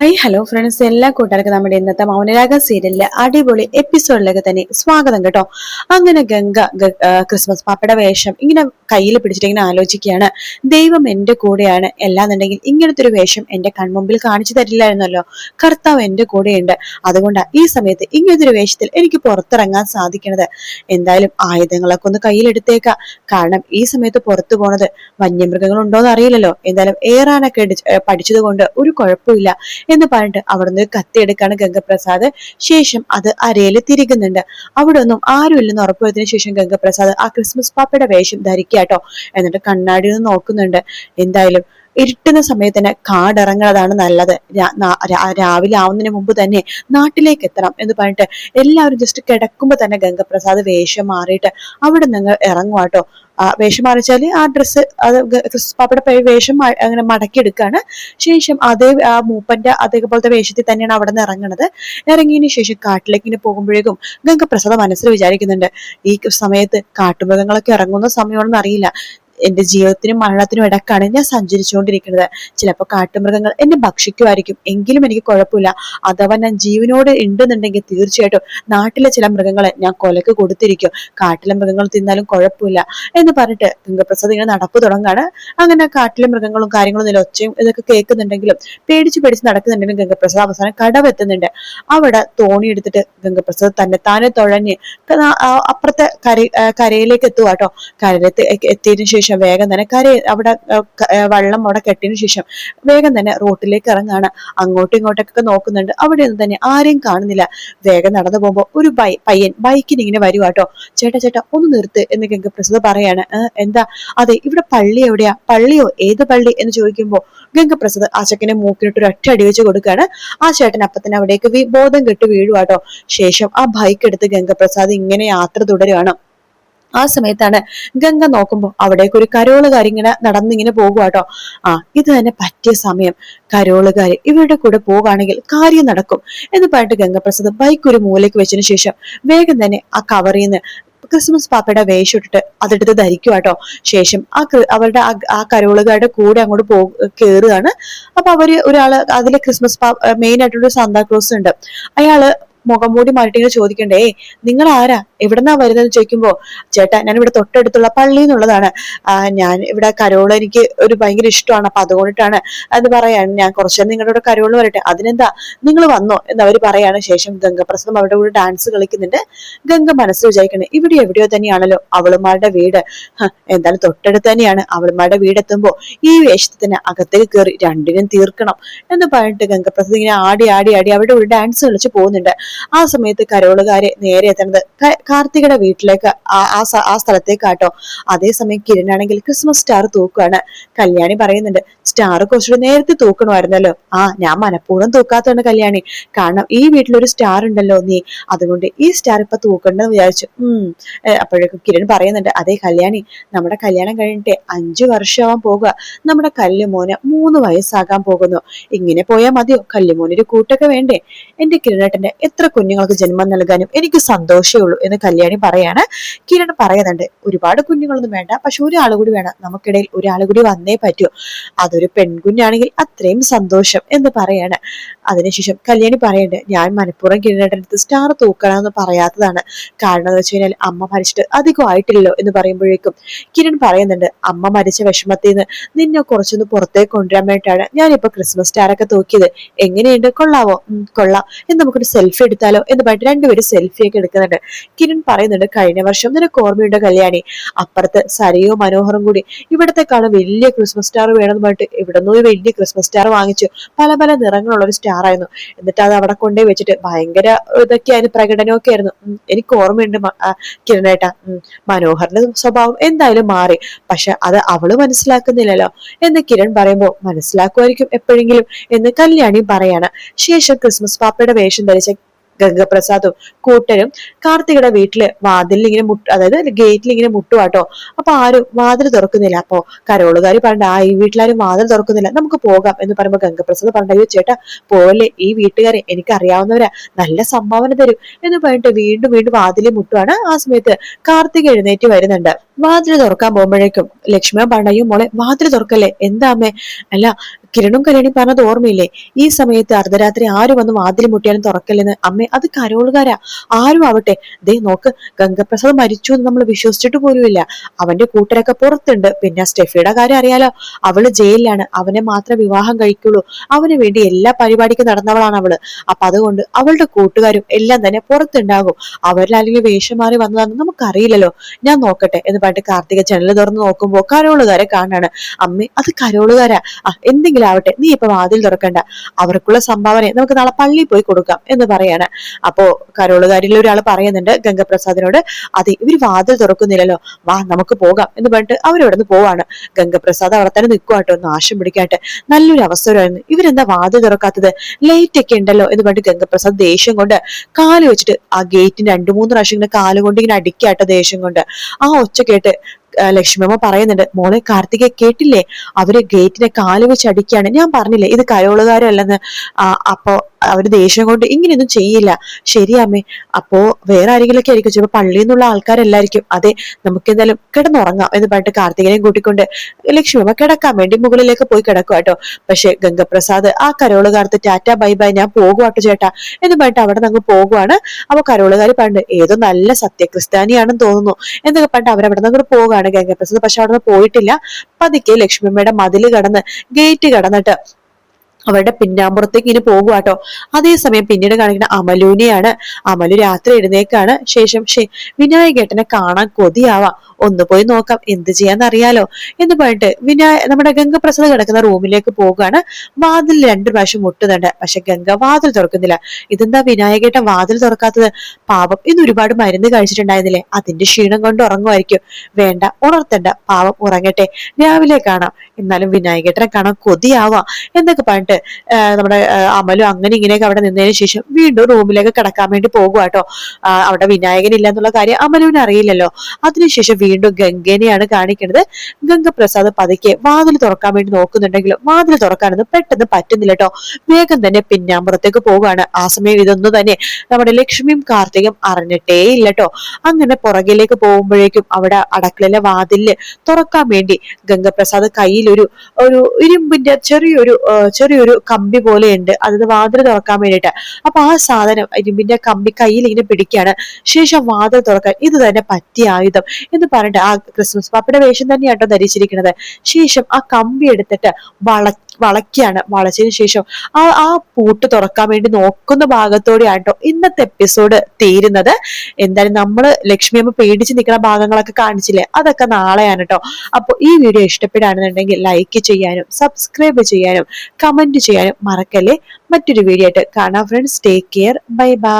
Hello friends, എല്ലാ കൂട്ടുകാർക്കും നമ്മുടെ ഇന്നത്തെ മൗനരാഗ സീരിയലിലെ അടിപൊളി എപ്പിസോഡിലേക്ക് തന്നെ സ്വാഗതം കേട്ടോ. അങ്ങനെ ഗംഗ ക്രിസ്മസ് പാപ്പയുടെ വേഷം ഇങ്ങനെ കയ്യിൽ പിടിച്ചിട്ട് ഇങ്ങനെ ആലോചിക്കുകയാണ്. ദൈവം എന്റെ കൂടെയാണ്, എല്ലാന്നുണ്ടെങ്കിൽ ഇങ്ങനത്തെ ഒരു വേഷം എന്റെ കൺമുമ്പിൽ കാണിച്ചു തരില്ലായിരുന്നല്ലോ. കർത്താവ് എന്റെ കൂടെയുണ്ട്, അതുകൊണ്ടാണ് ഈ സമയത്ത് ഇങ്ങനത്തെ ഒരു വേഷത്തിൽ എനിക്ക് പുറത്തിറങ്ങാൻ സാധിക്കണത്. എന്തായാലും ആയുധങ്ങളൊക്കെ ഒന്ന് കയ്യിലെടുത്തേക്കാം, കാരണം ഈ സമയത്ത് പുറത്തു പോണത് വന്യമൃഗങ്ങൾ ഉണ്ടോന്ന് അറിയില്ലല്ലോ. എന്തായാലും ഏറാനൊക്കെ പഠിച്ചത് കൊണ്ട് ഒരു കുഴപ്പമില്ല എന്ന് പറഞ്ഞിട്ട് അവിടുന്ന് കത്തിയെടുക്കാണ് ഗംഗപ്രസാദ്. ശേഷം അത് അരയിൽ തിരികുന്നുണ്ട്. അവിടെ ഒന്നും ആരും ഇല്ലെന്ന് ഉറപ്പുവരുത്തിനു ശേഷം ഗംഗപ്രസാദ് ആ ക്രിസ്മസ് പാപ്പയുടെ വേഷം ധരിക്കാട്ടോ. എന്നിട്ട് കണ്ണാടി ഒന്ന് നോക്കുന്നുണ്ട്. എന്തായാലും ഇരുട്ടുന്ന സമയത്ത് തന്നെ കാടിറങ്ങുന്നതാണ് നല്ലത്. രാവിലെ ആവുന്നതിന് മുമ്പ് തന്നെ നാട്ടിലേക്ക് എത്തണം എന്ന് പറഞ്ഞിട്ട് എല്ലാവരും ജസ്റ്റ് കിടക്കുമ്പോ തന്നെ ഗംഗപ്രസാദ് വേഷം മാറിയിട്ട് അവിടെ നിന്ന് ഇറങ്ങുവാട്ടോ. വേഷം മാറിച്ചാല് ആ ഡ്രസ്സ് അത് ക്രിസ്മസ് പാപ്പയുടെ വേഷം അങ്ങനെ മടക്കിയെടുക്കാണ്. ശേഷം അതേ ആ മൂപ്പന്റെ അതേപോലത്തെ വേഷത്തിൽ തന്നെയാണ് അവിടെ നിന്ന് ഇറങ്ങുന്നത്. ഇറങ്ങിയതിനു ശേഷം കാട്ടിലേക്ക് ഇങ്ങനെ പോകുമ്പോഴേക്കും ഗംഗപ്രസാദ് മനസ്സിൽ വിചാരിക്കുന്നുണ്ട്, ഈ സമയത്ത് കാട്ടുമൃഗങ്ങളൊക്കെ ഇറങ്ങുന്ന സമയമാണെന്ന് അറിയില്ല. എന്റെ ജീവിതത്തിനും മരണത്തിനും ഇടക്കാണ് ഞാൻ സഞ്ചരിച്ചുകൊണ്ടിരിക്കുന്നത്. ചിലപ്പോൾ കാട്ടുമൃഗങ്ങൾ എന്നെ ഭക്ഷിക്കുമായിരിക്കും, എങ്കിലും എനിക്ക് കുഴപ്പമില്ല. അഥവാ ഞാൻ ജീവനോട് ഉണ്ടെന്നുണ്ടെങ്കിൽ തീർച്ചയായിട്ടും നാട്ടിലെ ചില മൃഗങ്ങളെ ഞാൻ കൊലക്ക് കൊടുത്തിരിക്കും. കാട്ടിലെ മൃഗങ്ങൾ തിന്നാലും കുഴപ്പമില്ല എന്ന് പറഞ്ഞിട്ട് ഗംഗപ്രസാദ് ഇങ്ങനെ നടപ്പ് തുടങ്ങാണ്. അങ്ങനെ കാട്ടിലെ മൃഗങ്ങളും കാര്യങ്ങളും നില ഒച്ചയും ഇതൊക്കെ കേൾക്കുന്നുണ്ടെങ്കിലും പേടിച്ച് നടക്കുന്നുണ്ടെങ്കിലും ഗംഗപ്രസാദ് അവസാനം കടവെത്തുന്നുണ്ട്. അവിടെ തോണി എടുത്തിട്ട് ഗംഗപ്രസാദ് താനെ തുഴഞ്ഞ് അപ്പുറത്തെ കരയിലേക്ക് എത്തുക കേട്ടോ. കരയിലേക്ക് എത്തിയതിനു ശേഷം വേഗം തന്നെ അവിടെ വെള്ളം അവിടെ കെട്ടിയതിനു ശേഷം വേഗം തന്നെ റോട്ടിലേക്ക് ഇറങ്ങാണ്. അങ്ങോട്ടും ഇങ്ങോട്ടൊക്കെ നോക്കുന്നുണ്ട്. അവിടെ ഒന്നും തന്നെ ആരെയും കാണുന്നില്ല. വേഗം നടന്നു പോകുമ്പോ ഒരു പയ്യൻ ബൈക്കിന് ഇങ്ങനെ വരുവാട്ടോ. ചേട്ടാ ഒന്ന് നിർത്ത് എന്ന് ഗംഗപ്രസാദ് പറയാണ്. എന്താ? അതെ, ഇവിടെ പള്ളി എവിടെയാ? പള്ളിയോ? ഏത് പള്ളി എന്ന് ചോദിക്കുമ്പോ ഗംഗപ്രസാദ് ആ ചെക്കനെ മൂക്കിനിട്ട് ഒരു ഒറ്റ അടി വെച്ച് കൊടുക്കാണ്. ആ ചേട്ടൻ അപ്പത്തന്നെ അവിടേക്ക് ബോധം കെട്ട് വീഴുവാട്ടോ. ശേഷം ആ ബൈക്ക് എടുത്ത് ഗംഗപ്രസാദ് ഇങ്ങനെ യാത്ര തുടരുകയാണ്. ആ സമയത്താണ് ഗംഗ നോക്കുമ്പോ അവിടേക്ക് ഒരു കരോളുകാരി ഇങ്ങനെ നടന്നിങ്ങനെ പോകുവാട്ടോ. ഇത് തന്നെ പറ്റിയ സമയം, കരോളുകാരി ഇവരുടെ കൂടെ പോകുകയാണെങ്കിൽ കാര്യം നടക്കും എന്ന് പറഞ്ഞിട്ട് ഗംഗപ്രസാദ് ബൈക്ക് ഒരു മൂലയ്ക്ക് വെച്ചതിന് ശേഷം വേഗം തന്നെ ആ കവറിൽ നിന്ന് ക്രിസ്മസ് പാപ്പയുടെ വേഷം ഇട്ടിട്ട് അതെടുത്ത് ധരിക്കുവാട്ടോ. ശേഷം അവരുടെ ആ കരോളുകാരുടെ കൂടെ അങ്ങോട്ട് കേറുകയാണ്. അപ്പൊ ഒരാള് അതിലെ ക്രിസ്മസ് മെയിൻ ആയിട്ടുള്ള സാന്താക്ലോസ് ഉണ്ട്. അയാള് മുഖം മൂടി മാറ്റിങ്ങനെ ചോദിക്കണ്ടേ, നിങ്ങൾ ആരാ, എവിടെന്നാ വരുന്നത് ചോദിക്കുമ്പോ, ചേട്ടാ ഞാൻ ഇവിടെ തൊട്ടടുത്തുള്ള പള്ളി എന്നുള്ളതാണ്. ഞാൻ ഇവിടെ കരോള് എനിക്ക് ഒരു ഭയങ്കര ഇഷ്ടമാണ്, അപ്പൊ അതുകൊണ്ടിട്ടാണ് അത് പറയാണ്. ഞാൻ കുറച്ചു നിങ്ങളുടെ കരോള് വരട്ടെ, അതിനെന്താ, നിങ്ങൾ വന്നോ എന്ന് അവർ പറയാണ്. ശേഷം ഗംഗപ്രസാദം അവരുടെ കൂടെ ഡാൻസ് കളിക്കുന്നുണ്ട്. ഗംഗ മനസ്സിൽ വിചാരിക്കണേ, ഇവിടെ എവിടെയോ തന്നെയാണല്ലോ അവളുമാരുടെ വീട്. എന്തായാലും തൊട്ടടുത്ത് തന്നെയാണ്. അവളുമാരുടെ വീടെത്തുമ്പോ ഈ വേഷത്തിൽ തന്നെ അകത്തേക്ക് കയറി രണ്ടിനും തീർക്കണം എന്ന് പറഞ്ഞിട്ട് ഗംഗപ്രസാദ് ഇങ്ങനെ ആടി അവരുടെ ഒരു ഡാൻസ് കളിച്ച് പോകുന്നുണ്ട്. ആ സമയത്ത് കരോളുകാരെ നേരെ എത്തുന്നത് കാർത്തികയുടെ വീട്ടിലേക്ക് ആ സ്ഥലത്തേക്കാട്ടോ. അതേസമയം കിരണാണെങ്കിൽ ക്രിസ്മസ് സ്റ്റാർ തൂക്കുകയാണ്. കല്യാണി പറയുന്നുണ്ട്, സ്റ്റാർ കുറച്ചുകൂടി നേരത്തെ തൂക്കണമായിരുന്നല്ലോ. ഞാൻ മനഃപൂർവ്വം തൂക്കാത്തതാണ് കല്യാണി, കാരണം ഈ വീട്ടിലൊരു സ്റ്റാർ ഉണ്ടല്ലോ നീ, അതുകൊണ്ട് ഈ സ്റ്റാർ ഇപ്പൊ തൂക്കണ്ടെന്ന് വിചാരിച്ചു. അപ്പോഴേക്കും കിരൺ പറയുന്നുണ്ട്, അതേ കല്യാണി, നമ്മുടെ കല്യാണം കഴിഞ്ഞിട്ട് 5 വർഷമാവാൻ പോകുക. നമ്മുടെ കല്ലുമോന് 3 വയസ്സാകാൻ പോകുന്നു. ഇങ്ങനെ പോയാൽ മതിയോ? കല്ലുമോനൊരു കൂട്ടൊക്കെ വേണ്ടേ? എന്റെ കിരണേട്ടന്റെ എത്ര കുഞ്ഞുങ്ങൾക്ക് ജന്മം നൽകാനും എനിക്ക് സന്തോഷമേ ഉള്ളൂ എന്ന് കല്യാണി പറയാണ്. കിരൺ പറയുന്നുണ്ട്, ഒരുപാട് കുഞ്ഞുങ്ങളൊന്നും വേണ്ട, പക്ഷെ ഒരാൾ കൂടി വേണം, നമുക്കിടയിൽ ഒരാൾ കൂടി വന്നേ പറ്റൂ. അതൊരു പെൺകുഞ്ഞാണെങ്കിൽ അത്രയും സന്തോഷം എന്ന് പറയാണ്. അതിനുശേഷം കല്യാണി പറയുന്നുണ്ട്, ഞാൻ മനഃപൂർവ്വം കിരണേട്ടനടുത്ത് സ്റ്റാർ തൂക്കണമെന്ന് പറയാത്തതാണ്. കാരണം എന്ന് വെച്ച് കഴിഞ്ഞാൽ അമ്മ മരിച്ചിട്ട് അധികം ആയിട്ടില്ലല്ലോ എന്ന് പറയുമ്പോഴേക്കും കിരൺ പറയുന്നുണ്ട്, അമ്മ മരിച്ച വിഷമത്തിൽ നിന്ന് നിന്നെ കുറച്ചൊന്ന് പുറത്തേക്ക് കൊണ്ടുവരാൻ വേണ്ടിയിട്ടാണ് ഞാനിപ്പോ ക്രിസ്മസ് സ്റ്റാറൊക്കെ തൂക്കിയത്. എങ്ങനെയുണ്ട്, കൊള്ളാവോ? കൊള്ളാം, എന്ന് നമുക്കൊരു സെൽഫി എടുത്താലോ എന്ന് പറഞ്ഞിട്ട് രണ്ടുപേരും സെൽഫിയൊക്കെ എടുക്കുന്നുണ്ട്. കിരൺ പറയുന്നുണ്ട്, കഴിഞ്ഞ വർഷം നിനക്ക് ഓർമ്മയുണ്ട് കല്യാണി, അപ്പുറത്ത് സരയോ മനോഹറും കൂടി ഇവിടത്തെക്കാളും വലിയ ക്രിസ്മസ് സ്റ്റാർ വേണമെന്ന് പറഞ്ഞിട്ട് ഇവിടുന്ന് ഒരു വലിയ ക്രിസ്മസ് സ്റ്റാർ വാങ്ങിച്ചു. പല നിറങ്ങളുള്ള ഒരു സ്റ്റാർ ആയിരുന്നു. എന്നിട്ട് അത് അവിടെ കൊണ്ടേ വെച്ചിട്ട് ഭയങ്കര ഇതൊക്കെയായിരുന്നു, പ്രകടനമൊക്കെ ആയിരുന്നു. എനിക്ക് ഓർമ്മയുണ്ട് കിരണേട്ടാ, മനോഹറിന്റെ സ്വഭാവം എന്തായാലും മാറി, പക്ഷെ അത് അവള് മനസ്സിലാക്കുന്നില്ലല്ലോ എന്ന് കിരൺ പറയുമ്പോ, മനസ്സിലാക്കുമായിരിക്കും എപ്പോഴെങ്കിലും എന്ന് കല്യാണി പറയാണ്. ശേഷം ക്രിസ്മസ് പാപ്പയുടെ വേഷം ധരിച്ച ഗംഗപ്രസാദും കൂട്ടരും കാർത്തികയുടെ വീട്ടില് വാതിലിൽ ഇങ്ങനെ അതായത് ഗേറ്റിൽ ഇങ്ങനെ മുട്ടുവാട്ടോ. അപ്പൊ ആരും വാതിൽ തുറക്കുന്നില്ല. അപ്പൊ കരോളുകാരി പറഞ്ഞ, ഈ വീട്ടിലാരും വാതിൽ തുറക്കുന്നില്ല, നമുക്ക് പോകാം എന്ന് പറയുമ്പോ ഗംഗപ്രസാദ് പറഞ്ഞു, അയ്യോ ചേട്ടാ പോവല്ലേ, ഈ വീട്ടുകാരെ എനിക്ക് അറിയാവുന്നവരാ, നല്ല സംഭാവന തരും എന്ന് പറഞ്ഞിട്ട് വീണ്ടും വാതിലിൽ മുട്ടുവാണ്. ആ സമയത്ത് കാർത്തിക എഴുന്നേറ്റ് വരുന്നുണ്ട്. വാതിൽ തുറക്കാൻ പോകുമ്പോഴേക്കും ലക്ഷ്മിയ പറഞ്ഞു, മോളെ വാതിൽ തുറക്കല്ലേ. എന്താ അമ്മേ? അല്ല, കിരണും കല്യാണി പറഞ്ഞത് ഓർമ്മയില്ലേ, ഈ സമയത്ത് അർദ്ധരാത്രി ആരും വന്ന് വാതിൽ മുട്ടിയാലും തുറക്കല്ലെന്ന്. അമ്മേ, അത് കരോളുകാരാ, ആരും ആവട്ടെ. ദേ നോക്ക്, ഗംഗപ്രസാദ് മരിച്ചു എന്ന് നമ്മൾ വിശ്വസിച്ചിട്ട് പോലുമില്ല. അവന്റെ കൂട്ടരൊക്കെ പുറത്തുണ്ട്. പിന്നെ സ്റ്റെഫിയുടെ കാര്യം അറിയാലോ, അവള് ജയിലിലാണ്. അവനെ മാത്രമേ വിവാഹം കഴിക്കുള്ളൂ. അവന് വേണ്ടി എല്ലാ പരിപാടിക്കും നടന്നവളാണ് അവള്. അപ്പൊ അതുകൊണ്ട് അവളുടെ കൂട്ടുകാരും എല്ലാം തന്നെ പുറത്തുണ്ടാകും. അവരിലാരെങ്കിലും വേഷം മാറി വന്നതാണെന്ന് നമുക്കറിയില്ലല്ലോ. ഞാൻ നോക്കട്ടെ എന്ന് പറഞ്ഞിട്ട് കാർത്തിക ജനല് തുറന്ന് നോക്കുമ്പോ കരോളുകാരെ കാണാണ്. അമ്മേ, അത് കരോളുകാരാ. എന്തെങ്കിലും ആവട്ടെ, നീ ഇപ്പൊ വാതിൽ തുറക്കണ്ട. അവർക്കുള്ള സംഭാവന നമുക്ക് നാളെ പള്ളിയിൽ പോയി കൊടുക്കാം എന്ന് പറയാണ്. അപ്പോ കരോളുകാരിൽ ഒരാൾ പറയുന്നുണ്ട് ഗംഗപ്രസാദിനോട്, അതെ ഇവര് വാതിൽ തുറക്കുന്നില്ലല്ലോ, വാ നമുക്ക് പോകാം എന്ന് പറഞ്ഞിട്ട് അവരവിടെ നിന്ന് പോവാണ്. ഗംഗപ്രസാദ് അവിടെ തന്നെ നിൽക്കുവാട്ടോ, നാശം പിടിക്കാട്ടെ. നല്ലൊരു അവസരമായിരുന്നു, ഇവരെന്താ വാതിൽ തുറക്കാത്തത്, ലൈറ്റ് ഒക്കെ ഉണ്ടല്ലോ എന്ന് പറഞ്ഞിട്ട് ഗംഗപ്രസാദ് ദേഷ്യം കൊണ്ട് കാല് വെച്ചിട്ട് ആ ഗേറ്റിന് 2-3 പ്രാവശ്യം ഇങ്ങനെ കാല് കൊണ്ട് ഇങ്ങനെ അടിക്കാട്ടോ ദേഷ്യം കൊണ്ട്. ആ ഒച്ച കേട്ട് ലക്ഷ്മിയമ്മ പറയുന്നുണ്ട്, മോളെ കാർത്തികെ കേട്ടില്ലേ, അവര് ഗേറ്റിനെ കാല് വെച്ച് അടിക്കാണ്. ഞാൻ പറഞ്ഞില്ലേ ഇത് കരോളുകാരല്ലെന്ന്. അപ്പോ അവര് ദേഷ്യം കൊണ്ട് ഇങ്ങനെയൊന്നും ചെയ്യില്ല. ശരിയമ്മേ, അപ്പോ വേറെ ആരെങ്കിലൊക്കെ ആയിരിക്കും, ചിലപ്പോ പള്ളിയിൽ നിന്നുള്ള ആൾക്കാരല്ലായിരിക്കും. അതെ, നമുക്ക് എന്തായാലും കിടന്നുറങ്ങാം എന്ന് പറഞ്ഞിട്ട് കാർത്തികനെയും കൂട്ടിക്കൊണ്ട് ലക്ഷ്മിയമ്മ കിടക്കാൻ വേണ്ടി മുകളിലേക്ക് പോയി കിടക്കുക കേട്ടോ. പക്ഷെ ഗംഗപ്രസാദ് ആ കരോളുകാർത്ത് ടാറ്റ ബൈ ബൈ, ഞാൻ പോകുവാട്ടോ ചേട്ടാ എന്ന് പറഞ്ഞിട്ട് അവിടെ നിന്ന് അങ്ങ് പോകുവാണ്. അപ്പൊ കരോളുകാർ പണ്ട് ഏതോ നല്ല സത്യക്രിസ്ത്യാനിയാണെന്ന് തോന്നുന്നു എന്നൊക്കെ പറഞ്ഞിട്ട് അവരവിടെ നിന്ന് അങ്ങോട്ട് പോവുകയാണ് ഗംഗപ്രസാദ്. പക്ഷെ അവിടെ നിന്ന് പോയിട്ടില്ല. പതുക്കെ ലക്ഷ്മിയമ്മയുടെ മതില് കടന്ന് ഗേറ്റ് കടന്നിട്ട് അവരുടെ പിന്നാമ്പുറത്തേക്ക് ഇനി പോകുവാട്ടോ. അതേസമയം പിന്നീട് കാണിക്കുന്ന അമലുവിനെയാണ്. അമലു രാത്രി എഴുന്നേക്കാണ്. ശേഷം വിനായകേട്ടനെ കാണാൻ കൊതിയാവാം, ഒന്ന് പോയി നോക്കാം, എന്ത് ചെയ്യാന്നറിയാലോ എന്ന് പറഞ്ഞിട്ട് നമ്മുടെ ഗംഗപ്രസാദ് കിടക്കുന്ന റൂമിലേക്ക് പോകുകയാണ്. വാതിൽ 2 പ്രാവശ്യം മുട്ടുന്നുണ്ട്. പക്ഷെ ഗംഗ വാതിൽ തുറക്കുന്നില്ല. ഇതെന്താ വിനായകേട്ടൻ വാതിൽ തുറക്കാത്തത്? പാപം, ഇന്ന് ഒരുപാട് മരുന്ന് കഴിച്ചിട്ടുണ്ടായിരുന്നില്ലേ, അതിന്റെ ക്ഷീണം കൊണ്ട് ഉറങ്ങുമായിരിക്കും. വേണ്ട, ഉണർത്തണ്ട, പാവം ഉറങ്ങട്ടെ, രാവിലെ കാണാം. എന്നാലും വിനായകേട്ടനെ കാണാൻ കൊതിയാവാം എന്നൊക്കെ പറഞ്ഞിട്ട് നമ്മുടെ അമലു അങ്ങനെ ഇങ്ങനെയൊക്കെ അവിടെ നിന്നതിന് ശേഷം വീണ്ടും റൂമിലേക്ക് കിടക്കാൻ വേണ്ടി പോകുവാട്ടോ. അവിടെ വിനായകൻ ഇല്ല എന്നുള്ള കാര്യം അമലുവിന് അറിയില്ലല്ലോ. അതിനുശേഷം വീണ്ടും ഗംഗേനെയാണ് കാണിക്കുന്നത്. ഗംഗപ്രസാദ് പതുക്കെ വാതിൽ തുറക്കാൻ വേണ്ടി നോക്കുന്നുണ്ടെങ്കിലും വാതിൽ തുറക്കാനൊന്നും പെട്ടെന്ന് പറ്റുന്നില്ല കേട്ടോ. വേഗം തന്നെ പിന്നാമ്പുറത്തേക്ക് പോവുകയാണ്. ആ സമയം ഇതൊന്നും തന്നെ നമ്മുടെ ലക്ഷ്മിയും കാർത്തികം അറിഞ്ഞിട്ടേ ഇല്ല കേട്ടോ. അങ്ങനെ പുറകിലേക്ക് പോകുമ്പോഴേക്കും അവിടെ അടുക്കളയിലെ വാതിലില് തുറക്കാൻ വേണ്ടി ഗംഗപ്രസാദ് കയ്യിൽ ഒരു ഇരുമ്പിന്റെ ചെറിയൊരു കമ്പി പോലെയുണ്ട്, അത് വാതിൽ തുറക്കാൻ വേണ്ടിയിട്ട്. അപ്പൊ ആ സാധനം ഇരുമ്പിന്റെ കമ്പി കയ്യിൽ ഇങ്ങനെ പിടിക്കുകയാണ്. ശേഷം വാതിൽ തുറക്കാൻ ഇത് തന്നെ പറ്റിയ ആയുധം എന്ന് പറഞ്ഞിട്ട് ആ ക്രിസ്മസ് പാപ്പയുടെ വേഷം തന്നെയാട്ടോ ധരിച്ചിരിക്കുന്നത്. ശേഷം ആ കമ്പി എടുത്തിട്ട് വളയ്ക്കാണ്. വളച്ചതിന് ശേഷം ആ പൂട്ട് തുറക്കാൻ വേണ്ടി നോക്കുന്ന ഭാഗത്തോടെയാട്ടോ ഇന്നത്തെ എപ്പിസോഡ് തീരുന്നത്. എന്തായാലും നമ്മള് ലക്ഷ്മിയമ്മ പേടിച്ച് നിൽക്കുന്ന ഭാഗങ്ങളൊക്കെ കാണിച്ചില്ലേ, അതൊക്കെ നാളെയാണ് കേട്ടോ. അപ്പൊ ഈ വീഡിയോ ഇഷ്ടപ്പെടുകയാണെന്നുണ്ടെങ്കിൽ ലൈക്ക് ചെയ്യാനും സബ്സ്ക്രൈബ് ചെയ്യാനും കമന്റ് ചെയ്യാനും മറക്കല്ലേ. മറ്റൊരു വീഡിയോ ആയിട്ട് കാണാം friends. Take care, bye bye.